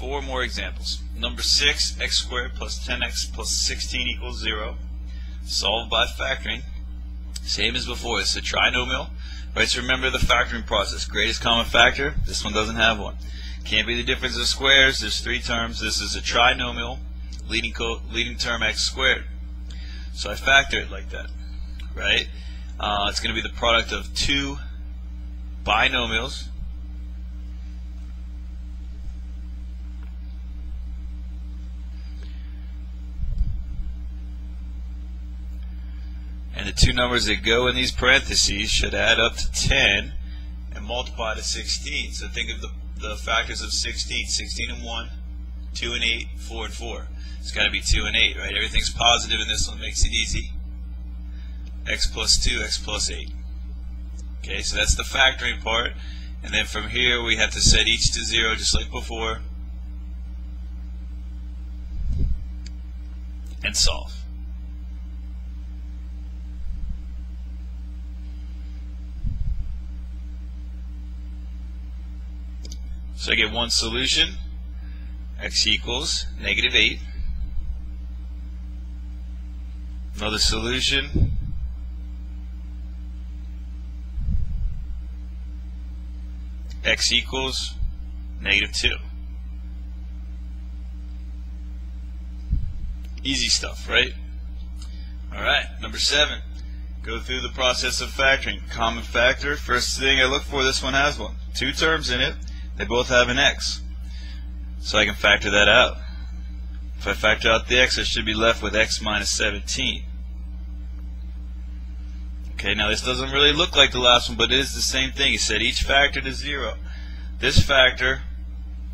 4 more examples. Number 6, x squared plus 10x plus 16 equals 0. Solved by factoring. Same as before, it's a trinomial. Right, so remember the factoring process. Greatest common factor, this one doesn't have one. Can't be the difference of squares, there's 3 terms. This is a trinomial, leading term x squared. So I factor it like that, right? It's going to be the product of 2 binomials. And the 2 numbers that go in these parentheses should add up to 10 and multiply to 16. So think of the factors of 16. 16 and 1, 2 and 8, 4 and 4. It's got to be 2 and 8, right? Everything's positive in this one, makes it easy. X plus 2, x plus 8. Okay, so that's the factoring part. And then from here we have to set each to 0 just like before. And solve. So I get one solution, x equals -8. Another solution, x equals -2. Easy stuff, right? Alright, number 7. Go through the process of factoring. Common factor, first thing I look for, this one has one. 2 terms in it. They both have an x, so I can factor that out. If I factor out the x, I should be left with x minus 17. Okay, now this doesn't really look like the last one, but it is the same thing. You set each factor to 0. This factor,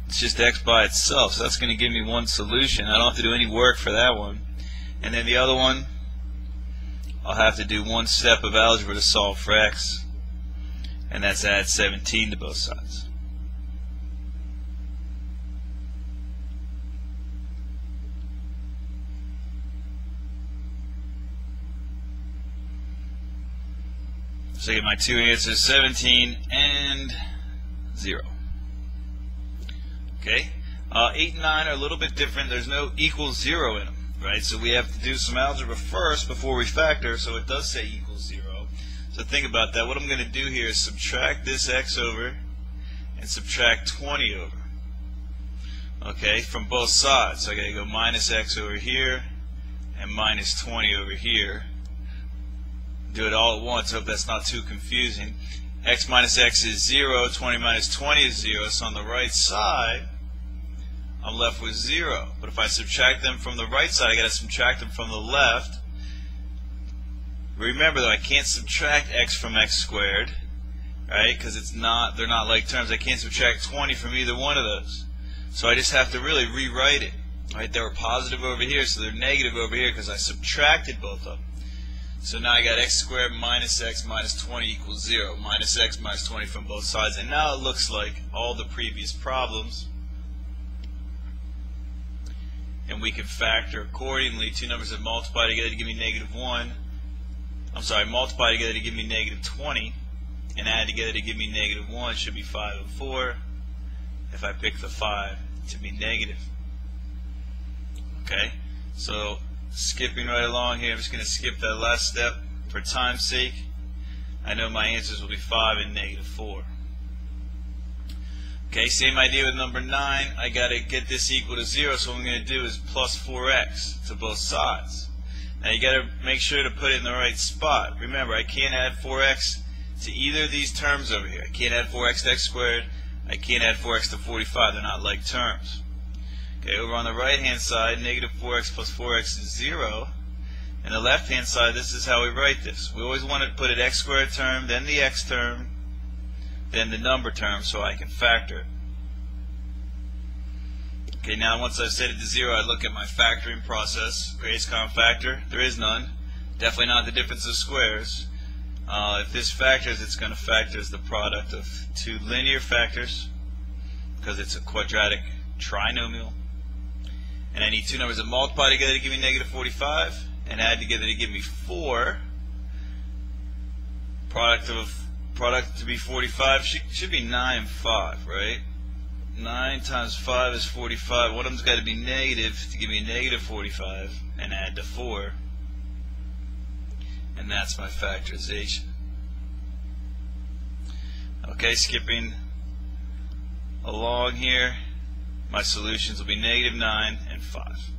it's just x by itself, so that's going to give me one solution. I don't have to do any work for that one. And then the other one, I'll have to do one step of algebra to solve for x, and that's add 17 to both sides. So I get my 2 answers, 17 and 0. Okay, 8 and 9 are a little bit different. There's no equals 0 in them, right? So we have to do some algebra first before we factor, so it does say equals 0. So think about that. What I'm going to do here is subtract this x over and subtract 20 over. Okay, from both sides. So I got to go minus x over here and minus 20 over here. Do it all at once. Hope that's not too confusing. X minus x is 0. 20 minus 20 is 0. So on the right side, I'm left with 0. But if I subtract them from the right side, I got to subtract them from the left. Remember though, I can't subtract x from x squared, right? Because they're not like terms. I can't subtract 20 from either one of those. So I just have to really rewrite it. Right? They were positive over here, so they're negative over here because I subtracted both of them. So now I got x squared minus x minus 20 equals 0. Minus x minus 20 from both sides. And now it looks like all the previous problems. And we can factor accordingly. 2 numbers that multiply together to give me -1. I'm sorry, multiply together to give me -20. And add together to give me -1 should be 5 and 4. If I pick the 5 to be negative. Okay, so skipping right along here, I'm just going to skip that last step for time's sake. I know my answers will be 5 and -4. Okay, same idea with number 9. I got to get this equal to 0, so what I'm going to do is plus 4x to both sides. Now you got to make sure to put it in the right spot. Remember, I can't add 4x to either of these terms over here. I can't add 4x to x squared. I can't add 4x to 45. They're not like terms. Okay, over on the right hand side, -4x plus 4x is 0. And the left hand side, this is how we write this. We always want to put an x squared term, then the x term, then the number term, so I can factor it. Okay, now once I've set it to 0, I look at my factoring process. Greatest common factor, there is none. Definitely not the difference of squares. If this factors, it's going to factor as the product of 2 linear factors, because it's a quadratic trinomial. And I need 2 numbers that multiply together to give me -45 and add together to give me 4. Product to be 45 should be 9 and 5, right? 9 9 times 5 is 45. One of them's got to be negative to give me negative 45 and add to 4. And that's my factorization. Okay, skipping along here, my solutions will be negative 9 and 5.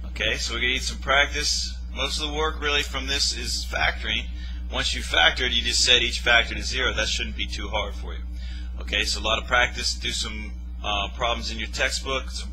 Okay, so we're going to need some practice. Most of the work really from this is factoring. Once you factored, you just set each factor to 0. That shouldn't be too hard for you. Okay, so a lot of practice. Do some problems in your textbook. Some